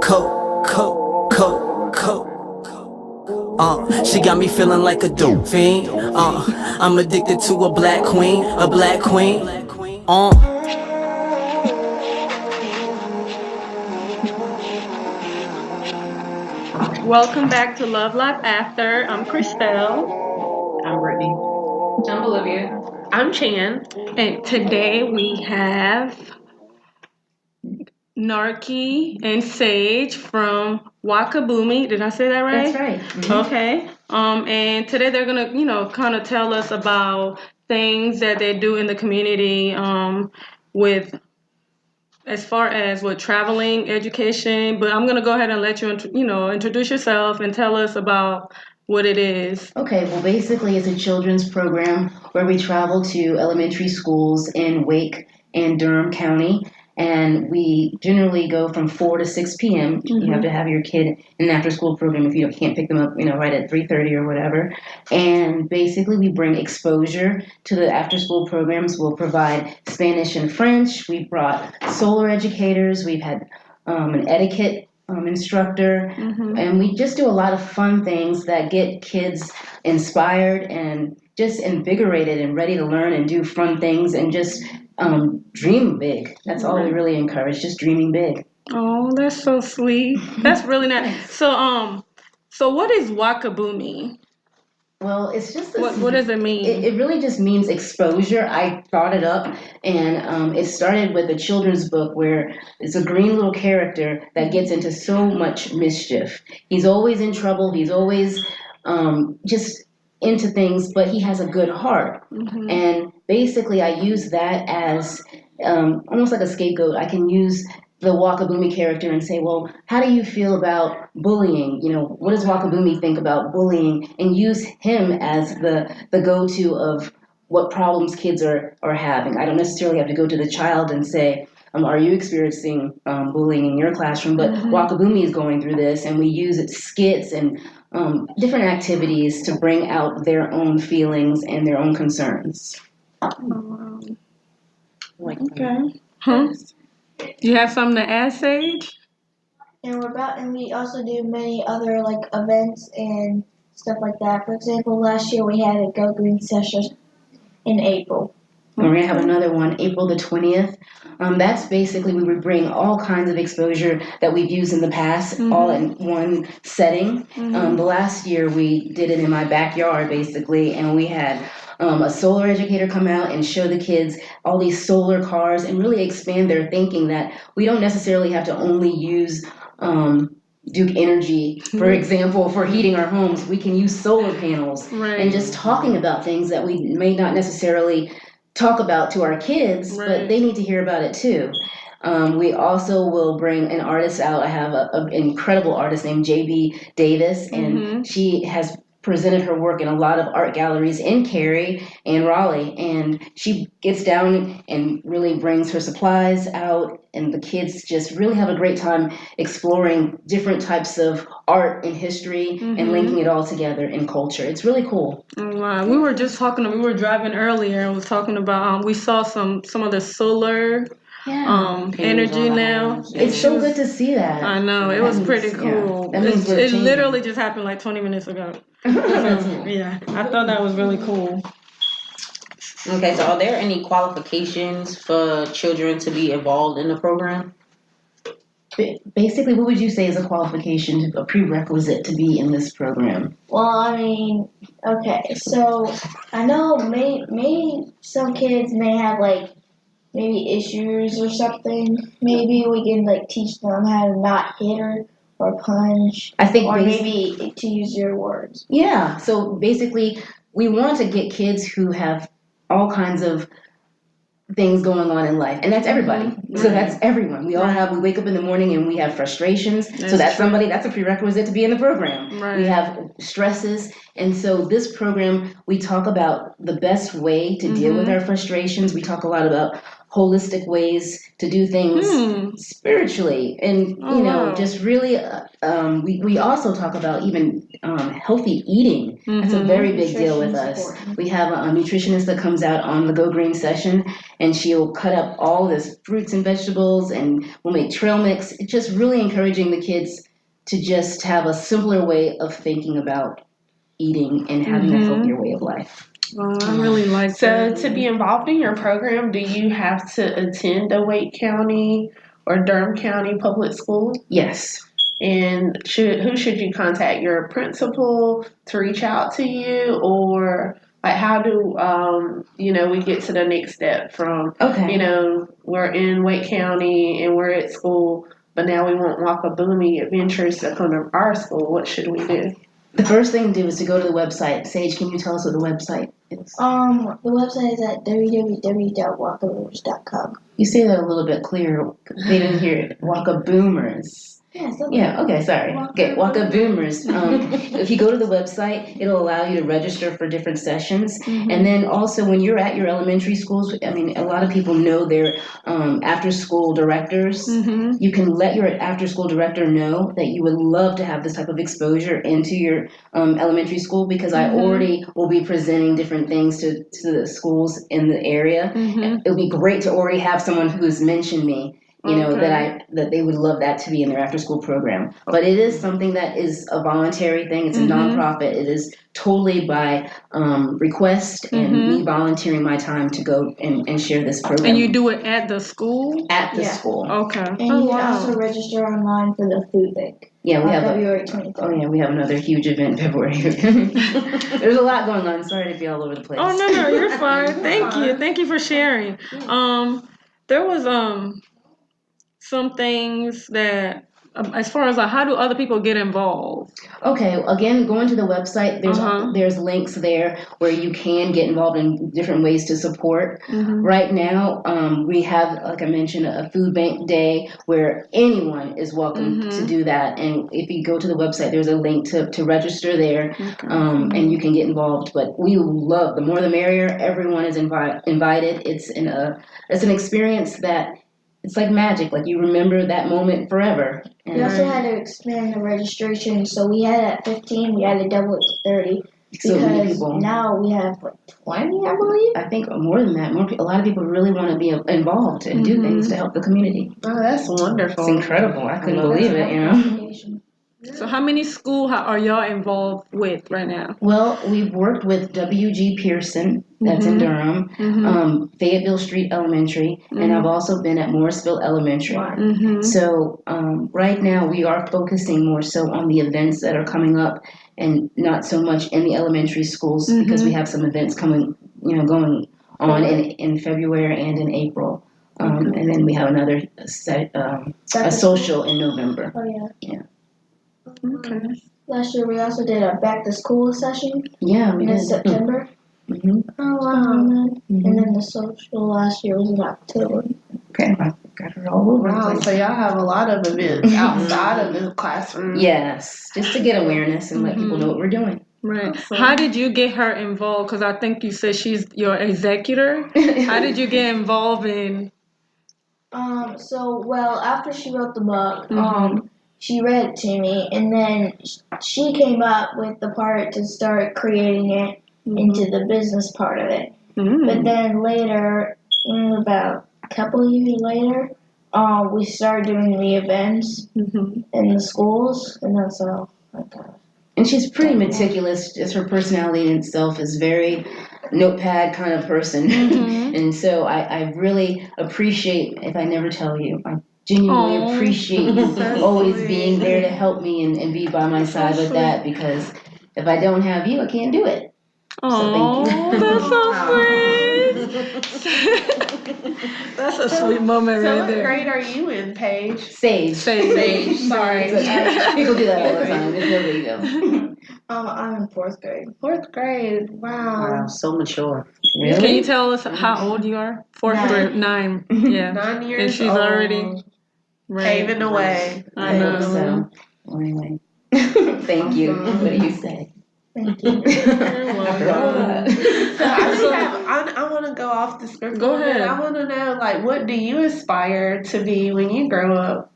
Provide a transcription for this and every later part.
She got me feeling like a dope fiend. I'm addicted to a black queen, a black queen. Welcome back to Love Life After. I'm Christelle. I'm Brittany. I'm Olivia. I'm Chan. And today we have Narki and Sage from Wakaboomee. Did I say that right? That's right. Mm-hmm. Okay. And today they're gonna, kind of tell us about things that they do in the community, with as far as with traveling, education. But I'm gonna go ahead and let you, introduce yourself and tell us about what it is. Okay, well, basically, it's a children's program where we travel to elementary schools in Wake and Durham County. And we generally go from 4 to 6 p.m. Mm-hmm. You have to have your kid in an after-school program if you can't pick them up, right at 3:30 or whatever. And basically, we bring exposure to the after-school programs. We'll provide Spanish and French. We brought solar educators. We've had an etiquette instructor. Mm-hmm. And we just do a lot of fun things that get kids inspired and just invigorated and ready to learn and do fun things and just dream big. That's all we really encourage, just dreaming big. Oh, that's so sweet. That's really nice. So what is Wakaboomee? Well, it's just what does it mean? It really just means exposure. I thought it up, and it started with a children's book where it's a green little character that gets into so much mischief. He's always in trouble. He's always just into things, but he has a good heart. Mm-hmm. And basically, I use that as almost like a scapegoat. I can use the Wakaboomee character and say, well, how do you feel about bullying? What does Wakaboomee think about bullying? And use him as the go-to of what problems kids are having. I don't necessarily have to go to the child and say, are you experiencing bullying in your classroom? But Mm-hmm. Wakaboomee is going through this, and we use it skits and different activities to bring out their own feelings and their own concerns. Okay. Huh? You have something to add, Sage? And we also do many other events and stuff like that. For example, last year we had a Go Green session in April. And we're going to have another one April the 20th. That's basically we would bring all kinds of exposure that we've used in the past, Mm-hmm. all in one setting. Mm-hmm. The last year we did it in my backyard, basically, and we had a solar educator come out and show the kids all these solar cars and really expand their thinking that we don't necessarily have to only use Duke Energy, for example, for heating our homes. We can use solar panels. Right. And just talking about things that we may not necessarily talk about to our kids, Right. but they need to hear about it too. We also will bring an artist out. I have an incredible artist named J.B. Davis, and Mm-hmm. she has presented her work in a lot of art galleries in Cary and Raleigh, and she gets down and really brings her supplies out, and the kids just really have a great time exploring different types of art and history Mm-hmm. and linking it all together in culture. It's really cool. Wow. We were just talking. We were driving earlier and was talking about. We saw some of the solar energy now. It's so good to see that. I know, it was pretty cool. That means It literally just happened like 20 minutes ago. Yeah, I thought that was really cool. Okay, so are there any qualifications for children to be involved in the program? Basically, what would you say is a qualification, a prerequisite to be in this program? Well, okay, so I know maybe some kids may have maybe issues or something. Maybe we can teach them how to not hit or punch. I think or maybe to use your words. Yeah, so basically we want to get kids who have all kinds of things going on in life, and that's everybody. Mm-hmm. So that's everyone. We wake up in the morning and we have frustrations. So that's a prerequisite to be in the program. Right. We have stresses, and so this program we talk about the best way to deal with our frustrations. We talk a lot about holistic ways to do things spiritually, and Wow. just really. We also talk about even healthy eating. That's a very big deal with Nutrition is us. important. We have a nutritionist that comes out on the Go Green session, and she'll cut up all this fruits and vegetables, and we'll make trail mix. It's just really encouraging the kids to just have a simpler way of thinking about eating and having a healthier way of life. I really like So that. to be involved in your program, do you have to attend a Wake County or Durham County public school? Yes. And who should you contact? Your principal to reach out to you, or like how do we get to the next step from Okay. we're in Wake County and we're at school, but now we want Wakaboomee Adventures to come to our school. What should we do? The first thing to do is to go to the website. Sage, can you tell us what the website is? The website is at www.wakaboomers.com. You say that a little bit clearer. They didn't hear it. Wakaboomers. Yeah, okay, sorry. Okay, Wakaboomers. If you go to the website, it'll allow you to register for different sessions. And then also when you're at your elementary schools, I mean, a lot of people know their after-school directors. You can let your after-school director know that you would love to have this type of exposure into your elementary school, because I already will be presenting different things to the schools in the area. It would be great to already have someone who's mentioned me. That they would love that to be in their after school program. But it is something that is a voluntary thing. It's a nonprofit. It is totally by request and me volunteering my time to go and share this program. And you do it at the school? At the school. Okay. And you can also register online for the food bank. Yeah, we have February 23rd. Oh yeah, we have another huge event in February. There's a lot going on. Sorry to be all over the place. Oh no, you're fine. Thank you for sharing. There was some things that, as far as how do other people get involved? Okay, again, going to the website, there's links there where you can get involved in different ways to support. Right now, we have, like I mentioned, a food bank day where anyone is welcome to do that. And if you go to the website, there's a link to register there, and you can get involved. But we love, the more the merrier. Everyone is invited. It's an experience that. It's like magic. Like you remember that moment forever. And We also had to expand the registration, so we had at 15, we had to double it to 30. So many Because people. now we have 20, I believe. I think more than that. A lot of people really want to be involved and do things to help the community. Oh, that's wonderful. It's incredible. I couldn't believe it, So how many schools are y'all involved with right now? Well, we've worked with W.G. Pearson, that's in Durham, Fayetteville Street Elementary, and I've also been at Morrisville Elementary. So right now we are focusing more so on the events that are coming up, and not so much in the elementary schools, because we have some events going on in February and in April. And then we have another a social in November. Oh, yeah. Okay. Last year we also did a back to school session Yeah, we in did. September. Mm-hmm. And then the social last year was in October. Okay, I got it all over. Wow, so y'all have a lot of events outside of the classroom. Yes, just to get awareness and let people know what we're doing. Right. How did you get her involved? Because I think you said she's your executor. How did you get involved in? After she wrote the book, she read it to me, and then she came up with the part to start creating it into the business part of it. But then later, about a couple of years later, we started doing the events in the schools, and that's all. And she's pretty meticulous. Just her personality in itself is very notepad kind of person. And so I really appreciate, if I never tell you, I genuinely appreciate you always being there to help me and be by my side with that, because if I don't have you, I can't do it. So thank you. That's so sweet. That's a sweet moment So right what there. grade are you in, Paige? Sage. Sage. Sorry. People do that all the time. It's no big deal. I'm in 4th grade. 4th grade. Wow. So mature. Really? Can you tell us how old you are? 4th grade, 9. Yeah. 9 years And she's old. already Paving the way. I know. So, anyway. Thank you. What do you say? Thank you. After all that. So I want to go off the script. Go a little bit. ahead. I want to know, like, what do you aspire to be when you grow up?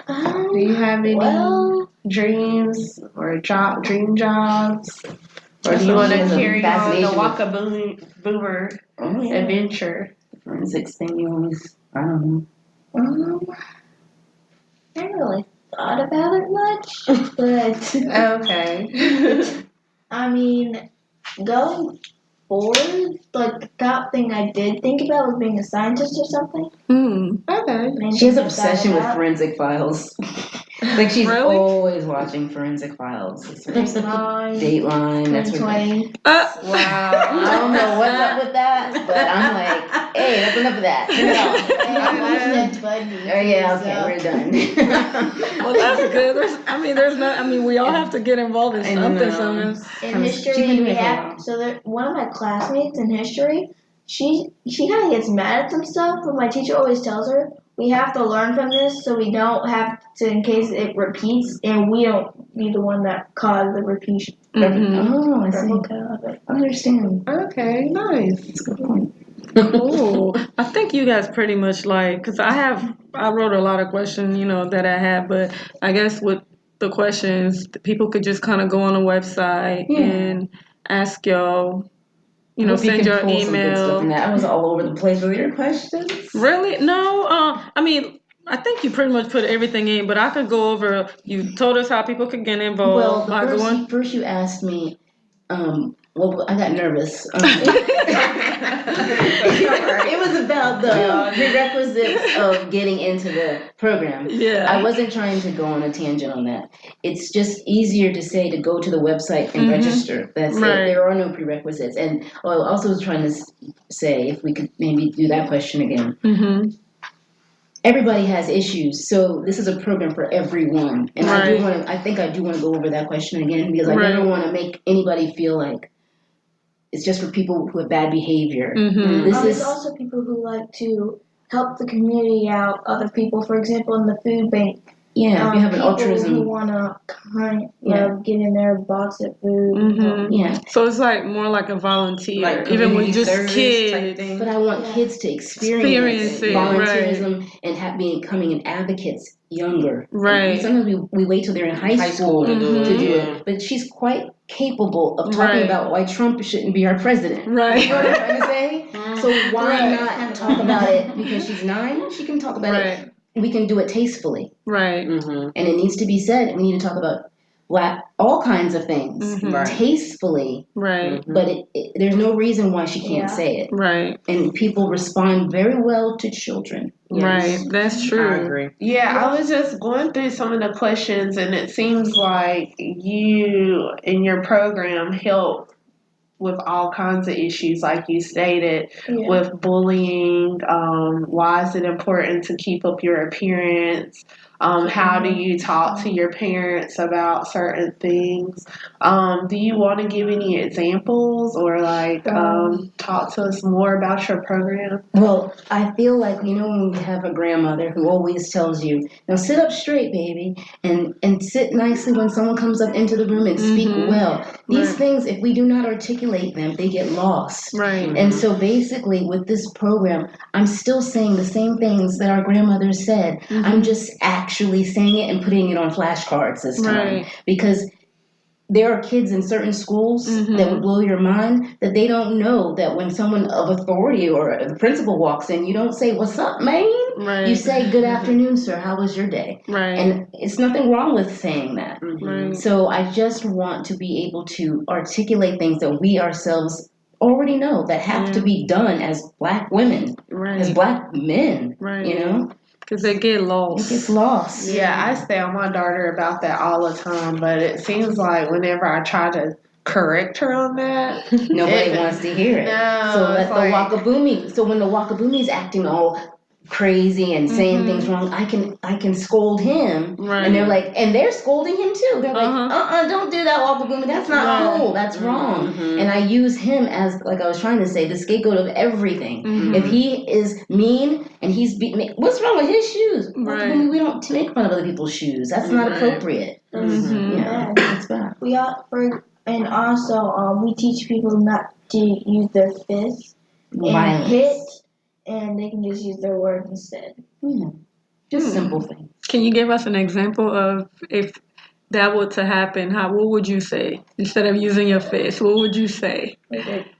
Do you have any Well, dreams or dream jobs? Or That's do you want to always a carry on the fascination Wakaboomee Oh, yeah. adventure? Forensics thing, you always, I don't know. I haven't really thought about it much, but Okay. I mean, going forward, like the top thing I did think about was being a scientist or something. Okay. Main She has thing an I thought obsession with about. forensic files. Like she's Really? always watching forensic files. Dateline, Dateline, that's what. 2020. I Wow. don't know what's up with that, but I'm like, hey, that's enough of that. Turn it off. I watched that Bundy. Oh yeah, okay, we're done. Well, that's good. We all have to get involved in I something. know. Sometimes. In She's history, been doing we it for a have while. so one of my classmates in history, she kind of gets mad at some stuff, but my teacher always tells her we have to learn from this, so we don't have to in case it repeats, and we don't be the one that caused the repetition. Mhm. Oh, I see. Replica of it. I understand. Okay, nice. That's a good point. Cool. I think you guys pretty much because I wrote a lot of questions, that I had, but I guess with the questions, the people could just kind of go on the website Yeah. and ask y'all, I hope you send can your pull some good stuff in email. that. I was all over the place with your questions. Really? No. I think you pretty much put everything in, but I could go over. You told us how people could get involved Well, by going. first you asked me. Well, I got nervous. It was about the prerequisites of getting into the program. Yeah. I wasn't trying to go on a tangent on that. It's just easier to say to go to the website and Mhm. register. That's Right. it. There are no prerequisites. And I also was trying to say if we could maybe do that question again. Mm-hmm. Everybody has issues, so this is a program for everyone. And Right. I think I do want to go over that question again because I Right. never want to make anybody feel like it's just for people who have bad behavior. Mm-hmm. There's also people who like to help the community out. Other people, for example, in the food bank. Yeah, if you have an people altruism. who want to Yeah. get in there, box of food. Mhm. Yeah, So it's more like a volunteer, Like even with community just service kids. type thing. but I want Yeah. kids to experience it, volunteerism and becoming an advocates younger. Right. Sometimes we wait till they're in high school to do Mhm. it. to do Yeah. it. But she's quite capable of talking Right. about why Trump shouldn't be our president. Right. You know what I'm trying to say? So why Right. not talk about it? Because she's 9, she can talk about it. Right. We can do it tastefully. Right. Mm-hmm. And it needs to be said. We need to talk about all kinds of things Mhm. Right. tastefully. Right. But there's no reason why she can't Yeah. say it. Right. And people respond very well to children. Right. That's true. I agree. Yeah, I was just going through some of the questions, and it seems like you in your program help with all kinds of issues, like you stated, Yeah. with bullying. Why is it important to keep up your appearance? How do you talk to your parents about certain things? Do you want to give any examples or talk to us more about your program? Well, I feel like, when you have a grandmother who always tells you, now sit up straight, baby, and sit nicely when someone comes up into the room and speak Mhm. well. These Right. things, if we do not articulate them, they get lost. Right. And so basically with this program, I'm still saying the same things that our grandmothers said. Mhm. I'm just actually saying it and putting it on flashcards this time. Right. Because there are kids in certain schools Mhm. that would blow your mind that they don't know that when someone of authority or the principal walks in, you don't say, "What's up, man?" Right. You say, "Good afternoon, sir. How was your day?" Right. And it's nothing wrong with saying that. Right. So I just want to be able to articulate things that we ourselves already know that have to be done as Black women, as Right. Black men, Right. Because they get lost. It gets lost. Yeah, I stay on my daughter about that all the time, but it seems like whenever I try to correct her on that, Nobody wants to hear it. No, So let it's the like- Wakaboomee. So when the Wakaboomee's acting all crazy and saying Mhm. things wrong, I can scold him, Right. and they're like, and they're scolding him too. They're like, Uh-huh. don't do that, Wakaboomee. That's not Right. cool. That's wrong. Mhm. And I use him as, like I was trying to say, the scapegoat of everything. Mhm. If he is mean and he's what's wrong with his shoes? Right. Wakaboomee, we don't make fun of other people's shoes. That's not Right. appropriate. Mhm. Yeah, that's bad. We got And also, we teach people not to use their fists and Violence. hit, and they can just use their words instead. Yeah. Just simple things. Can you give us an example of if that were to happen? What would you say instead of using your fist? What would you say?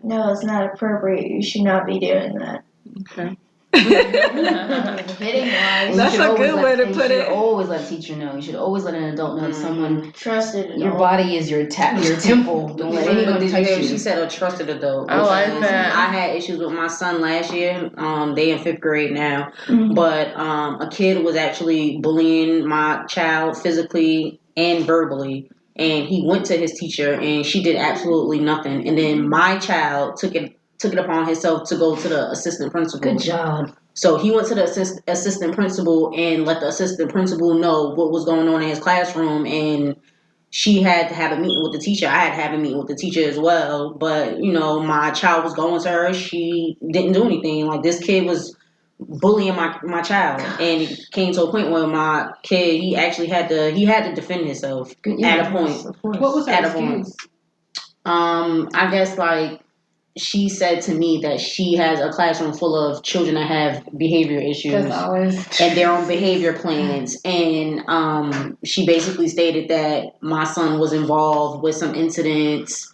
No, it's not appropriate. You should not be doing that. Okay. Hitting wise, That's a good way to put You it. should always let a teacher know. You should always let an adult know. If someone, trusted. your body is your temple. Don't let anyone Did you touch hear you. she said a trusted adult? I like Because that. I had issues with my son last year. They in 5th grade now, but a kid was actually bullying my child physically and verbally. And he went to his teacher, and she did absolutely nothing. And then my child took it upon himself to go to the assistant principal. Good job. So he went to the assistant principal and let the assistant principal know what was going on in his classroom, and she had to have a meeting with the teacher. I had to have a meeting with the teacher as well. But, my child was going to her. She didn't do anything. Like, this kid was bullying my child. And it came to a point where my kid, he actually had to defend himself at a point. Of course. What was her At a point. excuse? I guess, like, she said to me that she has a classroom full of children that have behavior issues and they're on behavior plans. And she basically stated that my son was involved with some incidents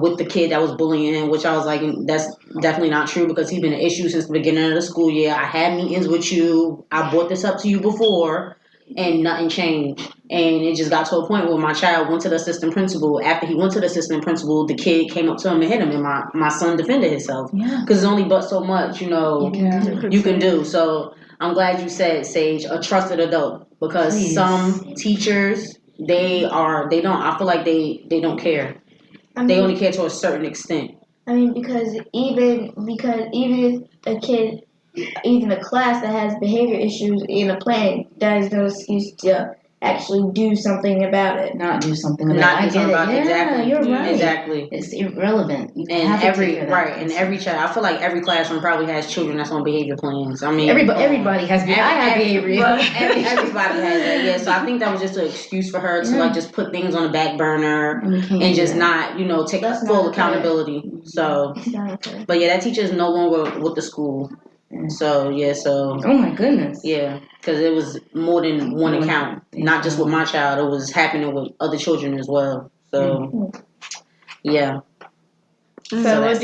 with the kid that was bullying him, which I was like, that's definitely not true, because he's been an issue since the beginning of the school year. I had meetings with you. I brought this up to you before, and nothing changed. And it just got to a point where my child went to the assistant principal. After he went to the assistant principal, the kid came up to him and hit him, and my son defended himself. Yeah. Because there's only but so much, you can do. So I'm glad you said, Sage, a trusted adult, because Please. some teachers, I feel like they don't care. They only care to a certain extent. I mean, because even if a kid, even a class that has behavior issues in a plan, that is no excuse to actually do something about it. Not do something about Not it. I do something get it. about it. Yeah, Exactly. you're right. Exactly. It's irrelevant. You And have to take care of that. and every child, I feel like every classroom probably has children that's on behavior plans. I mean, Everybody has behavior. I have behavior. Everybody has that. Yeah, so I think that was just an excuse for her to like just put things on the back burner and just not, take That's full not accountability. So, It's not okay. but yeah, that teacher is no longer with the school. So Oh my goodness. yeah, because it was more than one account, not just with my child. It was happening with other children as well. So yeah. So what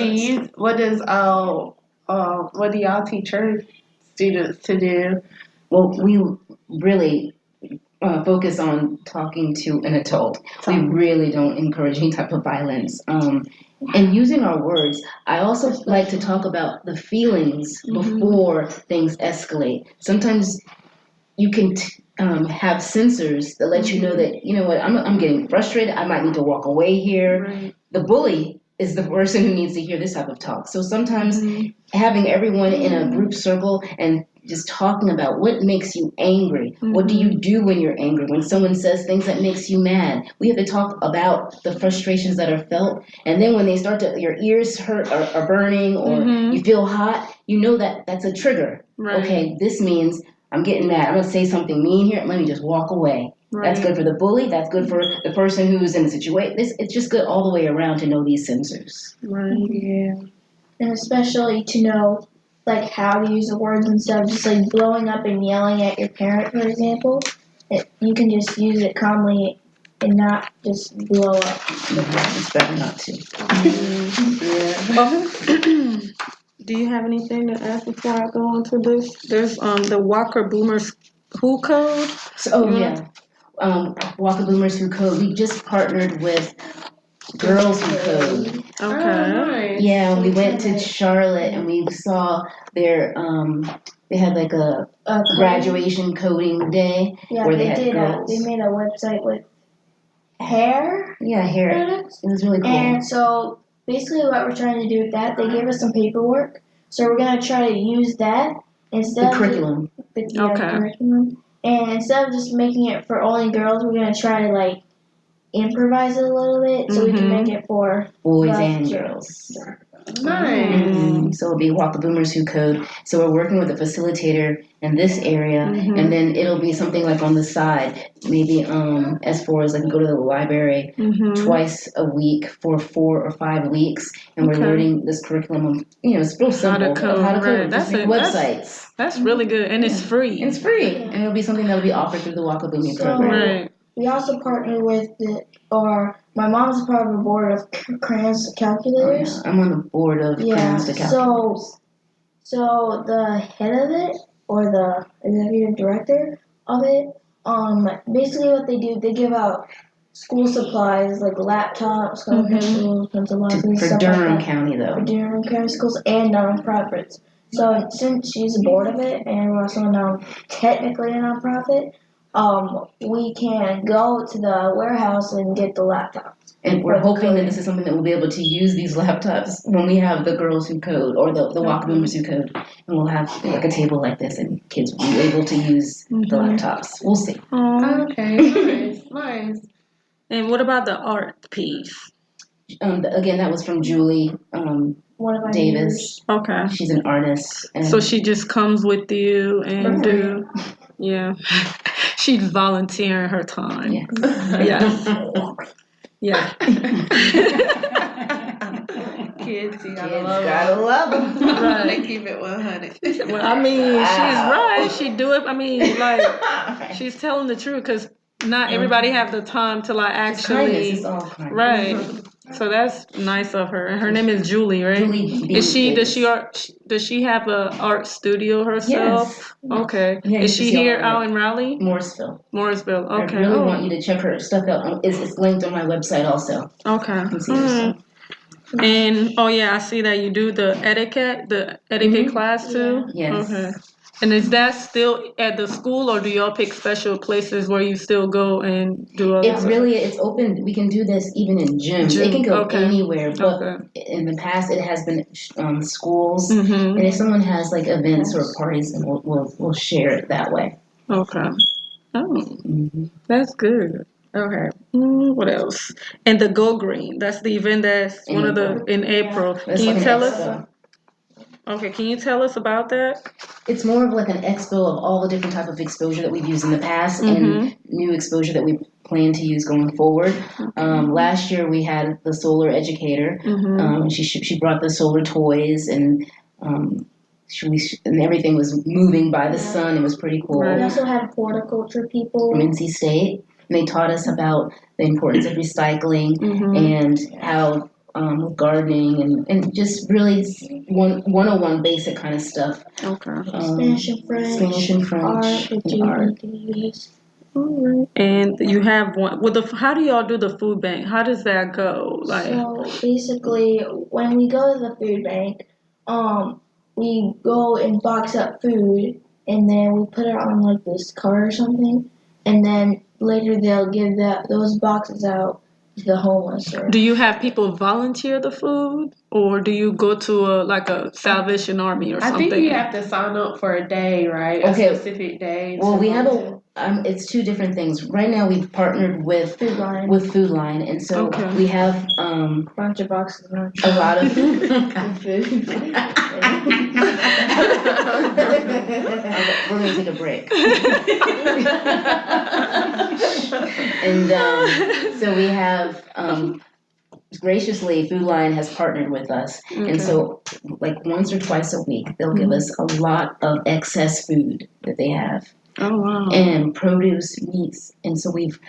do y'all teach your students to do? Well, we really focus on talking to an adult. We really don't encourage any type of violence. And using our words, I also like to talk about the feelings before things escalate. Sometimes you can have sensors that let you know that, you know what, I'm getting frustrated. I might need to walk away here. Right. The bully is the person who needs to hear this type of talk. So sometimes having everyone in a group circle and just talking about what makes you angry. What do you do when you're angry? When someone says things that makes you mad, we have to talk about the frustrations that are felt. And then when they start to, your ears hurt or are burning or you feel hot, you know that that's a trigger. Right. Okay, this means I'm getting mad. I'm going to say something mean here. Let me just walk away. Right. That's good for the bully. That's good for the person who's in the situation. It's just good all the way around to know these sensors. Right. Yeah. And especially to know like how to use the words instead of just like blowing up and yelling at your parent, for example. You can just use it calmly and not just blow up. It's better not to. Do you have anything to add before I go on to this? There's the Wakaboomers Who Code. Wakaboomers Who Code. We just partnered with Girls Who Code. Okay. Yeah, we went to Charlotte and we saw their they had like a graduation coding day where they had girls. They made a website with hair. Yeah, hair. products. It was really cool. And so basically what we're trying to do with that, they gave us some paperwork. So we're gonna try to use that instead The of curriculum. curriculum. And instead of just making it for only girls, we're gonna try to like improvise it a little bit so we can make it for Boys the and future. girls. Nice. So it'll be Wakaboomers who code. So we're working with a facilitator in this area, and then it'll be something like on the side. Maybe S4 is like go to the library twice a week for 4 or 5 weeks, and we're learning this curriculum. Of, it's real simple. How to code, How to code. right. Just make websites. That's really good, and it's free. And it's free, and it'll be something that'll be offered through the Wakaboomee program. Right. We also partner with my mom's part of the board of crayons calculators. I'm on the board of crayons to calculators. So the head of it, or the executive director of it, basically what they do, they give out school supplies like laptops, pencils, pencil boxes, For stuff Durham like that. County, though. For Durham County schools and nonprofits. So since she's a board of it, and we're also technically a nonprofit, we can go to the warehouse and get the laptops. And we're hoping that this is something that we'll be able to use these laptops when we have the girls who code or the Wakaboomers who code. And we'll have like a table like this and kids will be able to use the laptops. We'll see. Okay, nice. And what about the art piece? Again, that was from Julie One of my Davis. Okay. She's an artist. And So she just comes with you and yeah. She's volunteering her time. Yeah. Kids, you gotta love them. Right. They keep it 100. Well, I mean, she's right. She do it. I mean, like, she's telling the truth because not everybody have the time to like actually. It's all kindness. Right. So that's nice of her. And her name is Julie, right? Julie Is she? Davis. Does she have a art studio herself? Yes. Okay. Yeah, Is you she can see here all out her in Raleigh? Morrisville. Morrisville. Okay. I really want you to check her stuff out. It's linked on my website also. Okay. You can see her stuff. And I see that you do the etiquette class too. Yes. Okay. And is that still at the school, or do y'all pick special places where you still go and do other It's open. We can do this even in gyms. It can go anywhere, but in the past it has been schools. And if someone has like events or parties, then we'll share it that way. Okay. Oh, that's good. Okay. What else? And the Go Green. That's the event that's in April. It's Can you like tell an us? expo. Okay. Can you tell us about that? It's more of like an expo of all the different type of exposure that we've used in the past and new exposure that we plan to use going forward. Last year we had the solar educator. She brought the solar toys and and everything was moving by the sun. It was pretty cool. We also had horticulture people From NC State. And they taught us about the importance of recycling and how gardening and just really 101 basic kind of stuff. Okay. Spanish and French, art. And you have one with how do y'all do the food bank? How does that go? So basically, when we go to the food bank, we go and box up food, and then we put it on like this cart or something, and then later they'll give those boxes out to the homeless. Do you have people volunteer the food, or do you go to a Salvation Army or something? I think you have to sign up for a day, right? Okay. A specific day. Well, we have it's two different things. Right now, we've partnered with Food Line, and so we have bunch of boxes. A lot of food. We're gonna take a break. And so we have graciously Food Line has partnered with us, and so like once or twice a week they'll give us a lot of excess food that they have. Oh, wow. And produce, meats. And so we've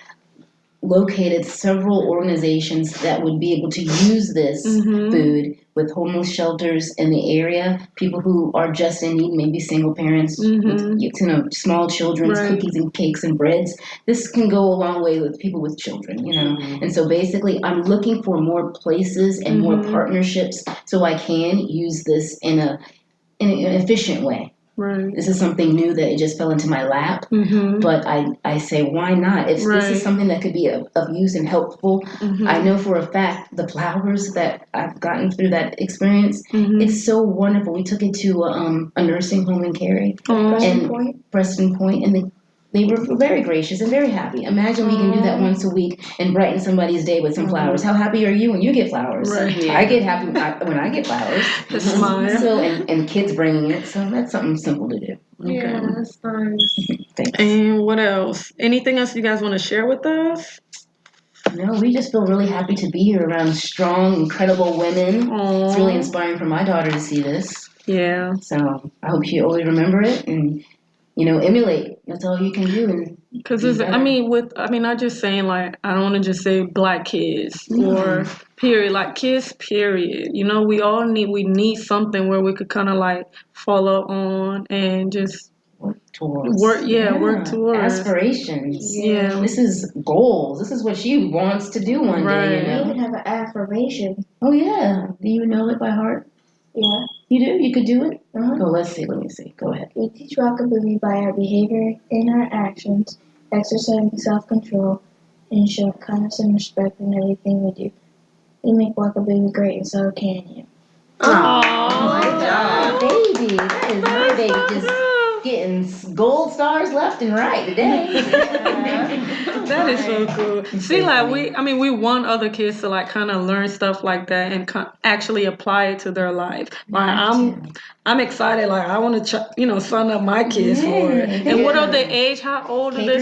located several organizations that would be able to use this food with homeless shelters in the area, people who are just in need, maybe single parents, with, small children's cookies and cakes and breads. This can go a long way with people with children, And so basically I'm looking for more places and more partnerships so I can use this in an efficient way. Right. This is something new that it just fell into my lap, but I say, why not? If this is something that could be of use and helpful, I know for a fact the flowers that I've gotten through that experience, it's so wonderful. We took it to a nursing home in Cary, Preston Point, and they were very gracious and very happy. Imagine we can do that once a week and brighten somebody's day with some flowers. How happy are you when you get flowers? Right. I get happy when I get flowers. Smile. So and kids bringing it. So that's something simple to do. Yeah, that's nice. Thanks. And what else? Anything else you guys want to share with us? No, we just feel really happy to be here around strong, incredible women. It's really inspiring for my daughter to see this. Yeah. So I hope she always remember it and, emulate. That's all you can do. Because not just saying like, I don't want to just say black kids or period, like kids, period. We all need something where we could kind of like follow on and just work towards. Work towards. Aspirations. Yeah. This is goals. This is what she wants to do one day, We even have an affirmation. Oh, yeah. Do you know it by heart? Yeah. You do? You could do it? Uh-huh. Oh, let's see. Let me see. Go ahead. We teach Wakaboomee by our behavior and our actions, exercising self-control, and showing kindness and respect in everything we do. We make Wakaboomee great, and so can you. Oh, baby. That is my baby just getting gold stars left and right today. That is so cool. See, like we want other kids to like kind of learn stuff like that and actually apply it to their life. Like I'm excited. Like I want to, sign up my kids for it. And what are the age? How old are they?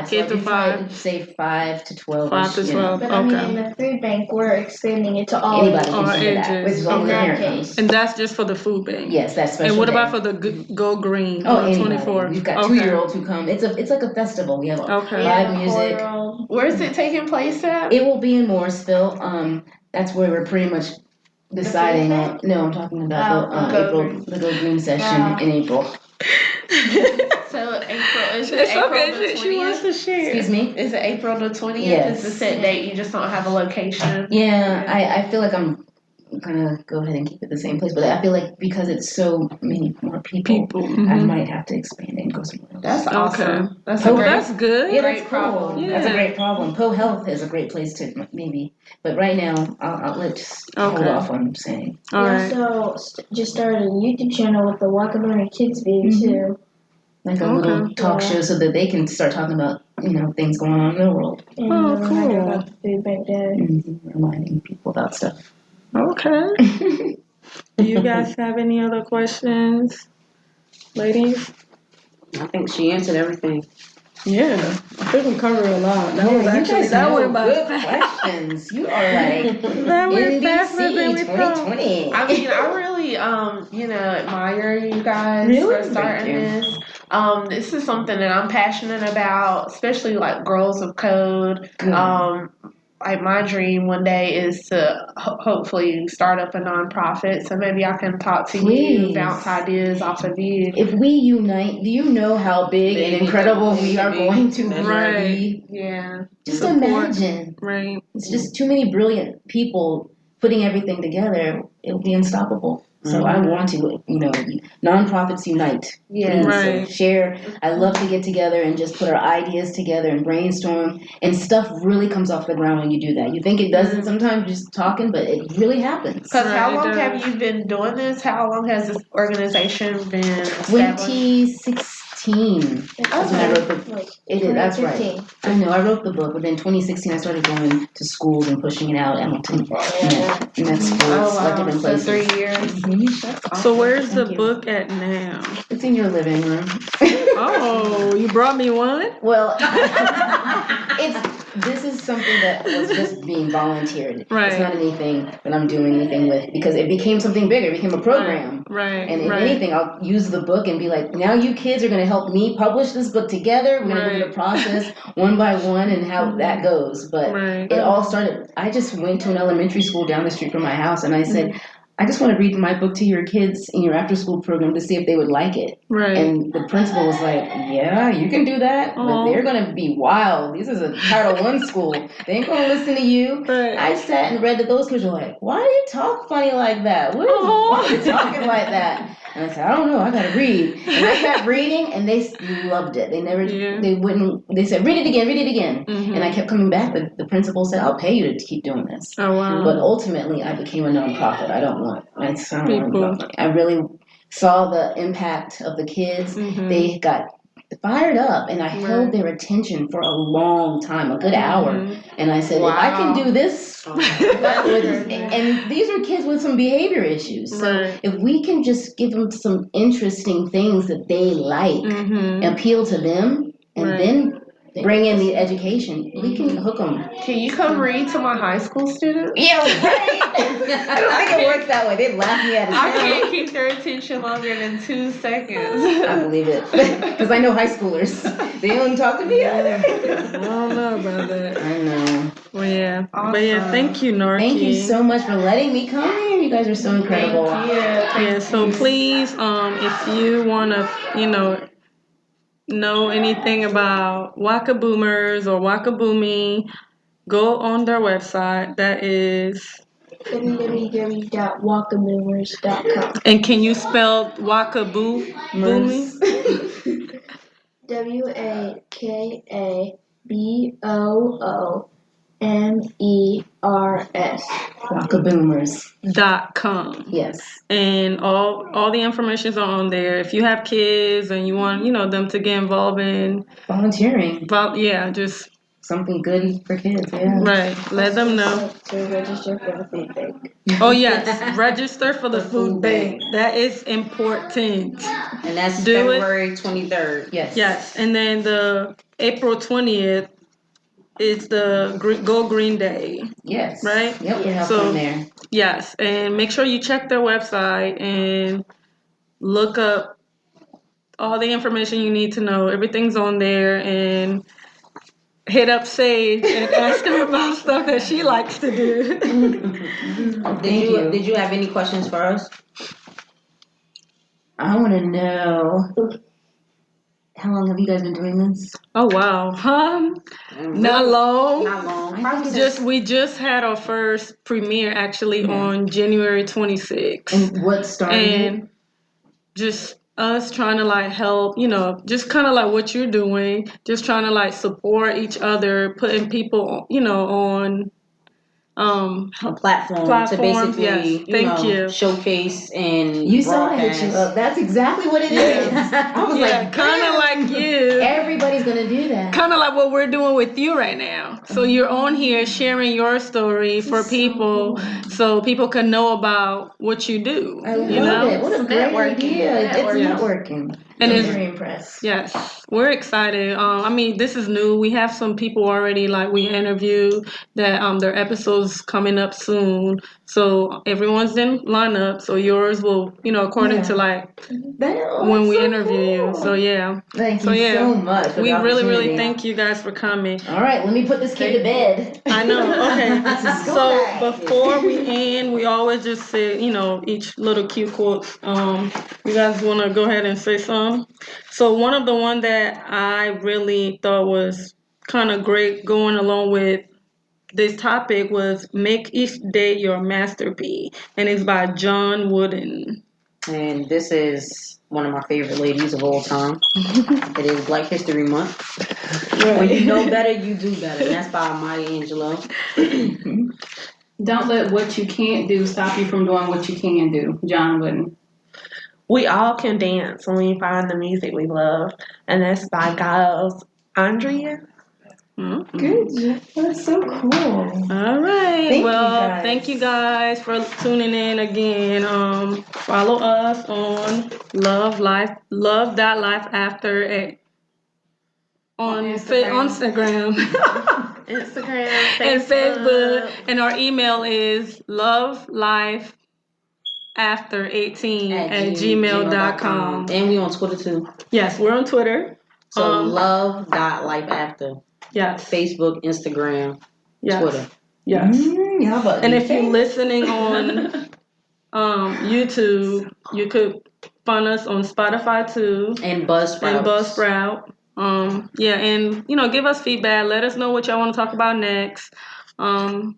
K through 5. K-5. Say 5 to 12. 5 to 12. But Okay. in the food bank, we're extending it to all Anybody all can do that. ages. As long as the In that parent case. comes. And that's just for the food bank. Yes, that's special. And what day. about for the Go Green? Oh, on the anybody. 24th? We've got 2-year-olds who come. It's like a festival. We have live music. Where's it taking place at? It will be in Morrisville. That's where we're pretty much deciding on. No, I'm talking about the Go Green session in April. So April is It's April okay. the 20th? She wants to share. Excuse me? Is it April the 20th? Yes. Is the set date? You just don't have a location. Yeah, I feel like I'm gonna go ahead and keep it the same place, but I feel like because it's so many more people, I might have to expand it and go somewhere else. That's awesome. Okay. That's That's good. Yeah, great that's problem. cool. Yeah. That's a great problem. Poe Health is a great place to maybe, but right now let's hold off on saying. All We right. also just started a YouTube channel with the Wakaboomee Kids video too. Like a little talk show so that they can start talking about, things going on in the world. And cool. about the food bank day. Reminding people about stuff. Okay. Do you guys have any other questions, ladies? I think she answered everything. Yeah, I think we covered a lot. That was actually went by good fast. questions. You are like That went faster than we NBC thought. 2020. I mean, I really, admire you guys Really? for starting Thank this. This is something that I'm passionate about, especially like Girls of Code. Good. Like my dream one day is to hopefully start up a nonprofit. So maybe I can talk to you, bounce ideas off of you. If we unite, do you know how big and incredible we are going to be? Yeah. Just Support. imagine. Right. It's just too many brilliant people putting everything together. It'll be unstoppable. So I want to, nonprofits unite. Yeah. Please. Right. So share. I love to get together and just put our ideas together and brainstorm. And stuff really comes off the ground when you do that. You think it doesn't sometimes, just talking, but it really happens. Because how Right, long it have does. you been doing this? How long has this organization been established? 2016. That's when I wrote the. That's right. 2015. I know. I wrote the book, but then 2016 I started going to schools and pushing it out. Hamilton, met schools, Oh, like wow. different So places. 3 years. Mhm. That's awesome. So where's the Thank you. book at now? It's in your living room. Oh, you brought me one? Well, this is something that was just being volunteered. Right. It's not anything that I'm doing anything with because it became something bigger. It became a program. Right. And if anything, I'll use the book and be like, now you kids are going to help me publish this book together. We're going to go through the process one by one and how that goes. But it all started, I just went to an elementary school down the street from my house and I said, I just want to read my book to your kids in your after school program to see if they would like it. Right. And the principal was like, yeah, you can do that, but they're going to be wild. This is a Title I school. They ain't going to listen to you. Right. I sat and read that those kids were like, why do you talk funny like that? Why are you talking like that? And I said, I don't know, I got to read. And I kept reading and they loved it. They never, they said, read it again. And I kept coming back. The principal said, I'll pay you to keep doing this. Oh, wow. But ultimately, I became a nonprofit. I don't want my son. People. I really saw the impact of the kids. They got the fired up, and I held their attention for a long time, a good hour. And I said, if I can do this, and these are kids with some behavior issues. So if we can just give them some interesting things that they like, appeal to them, and then bring in the education, we can hook them. Can you come read to my high school students? Yeah, right. I don't think it works that way. They'd laugh me out of I town. can't keep their attention longer than 2 seconds. I believe it. Because I know high schoolers. They don't talk to me either. I don't know about that. I know. Well, yeah. Awesome. But yeah, thank you, Narki. Thank you so much for letting me come here. You guys are so incredible. Thank you. Yeah, so please, if you want to, know anything about Wakaboomers or Wakaboomee, go on their website. That is www.wakaboomers.com. And can you spell Wakaboomee? WAKABOOMERS. Wakaboomers.com. Yes. And all the information's on there. If you have kids and you want, them to get involved in volunteering. Just something good for kids, yeah. Right. Let them know. To register for the food bank. Oh yes, register for the food bank. That is important. And that's February 23rd. Yes. Yes, and then the April 20th is the Go Green Day. Yes. Right? Yep, we have fun there. Yes, and make sure you check their website and look up all the information you need to know. Everything's on there, and hit up Sage and ask her about stuff that she likes to do. Did you have any questions for us? I want to know, how long have you guys been doing this? Oh wow, not long. Not long. We just had our first premiere actually on January 26th. And what started it? Just us trying to help, just kind of what you're doing, just trying to support each other, putting people, on a platform to basically, showcase and you saw I hit you up. That's exactly what it is. I was kind of like you. Everybody's gonna do that. Kind of like what we're doing with you right now. So you're on here sharing your story for people, so people can know about what you do. I love it. What a great idea! It's networking. And I'm very impressed. Yes, we're excited. This is new. We have some people already we interviewed that their episodes coming up soon. So everyone's in lineup. So yours will, according to when we interview you. So yeah. Thank you so much. We really thank you guys for coming. All right, let me put this kid to bed. I know. Okay. So before we end, we always just say, each little cute quotes. You guys want to go ahead and say some? So one of the one that I really thought was kind of great going along with this topic was make each day your masterpiece, and it's by John Wooden. And this is one of my favorite ladies of all time. It is Black History Month. Right. When you know better, you do better. And that's by Maya Angelou. Don't let what you can't do stop you from doing what you can do. John Wooden. We all can dance when we find the music we love. And that's by Giles Andrea. Mm-hmm. Good. That's so cool. All right. Thank you guys for tuning in again. Follow us on love.life after on Instagram. And Facebook. And our email is lovelifeafter18@gmail.com. And we on Twitter too. Yes, we're on Twitter. So love.lifeafter. Yes. Facebook, Instagram, Twitter. Yes. And if you're listening on YouTube, you could find us on Spotify too. And Buzzsprout. And give us feedback. Let us know what y'all want to talk about next. Do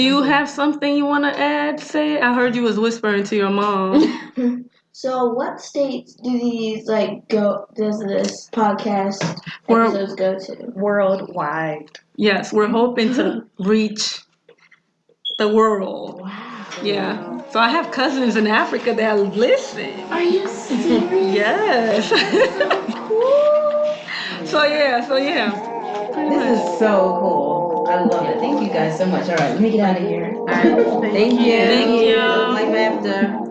you have something you want to add? Say, I heard you was whispering to your mom. So, what states do these does this podcast episodes go to? Worldwide. Yes, we're hoping to reach the world. Wow. Yeah. So I have cousins in Africa that listen. Are you serious? Yes. That's so cool. So yeah. This is so cool. I love it. Thank you guys so much. All right, let me get out of here. All right. Thank you. Thank you. Life after.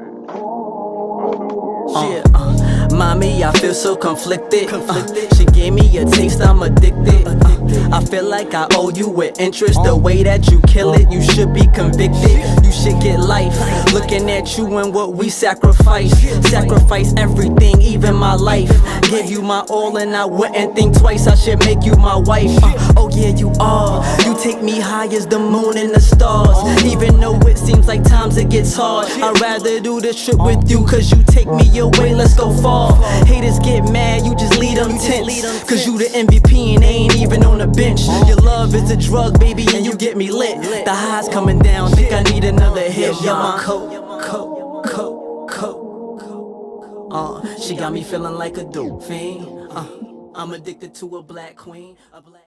Yeah, mommy, I feel so conflicted. She gave me a taste, I'm addicted. I feel like I owe you with interest. The way that you kill it, you should be convicted. You should get life. Looking at you and what we sacrifice. Sacrifice everything, even my life. Give you my all and I wouldn't think twice. I should make you my wife. Oh yeah, you are. You take me high as the moon and the stars. Even though it seems like times it gets hard, I'd rather do this trip with you, cause you take me away, let's go far. Haters get mad, you just lead them tense, cause you the MVP and they ain't even on the bench. Your love is a drug, baby, and you get me lit. The highs coming down, think I need another hit. Yeah, my coat. She got me feeling like a dope fiend. I'm addicted to a black queen.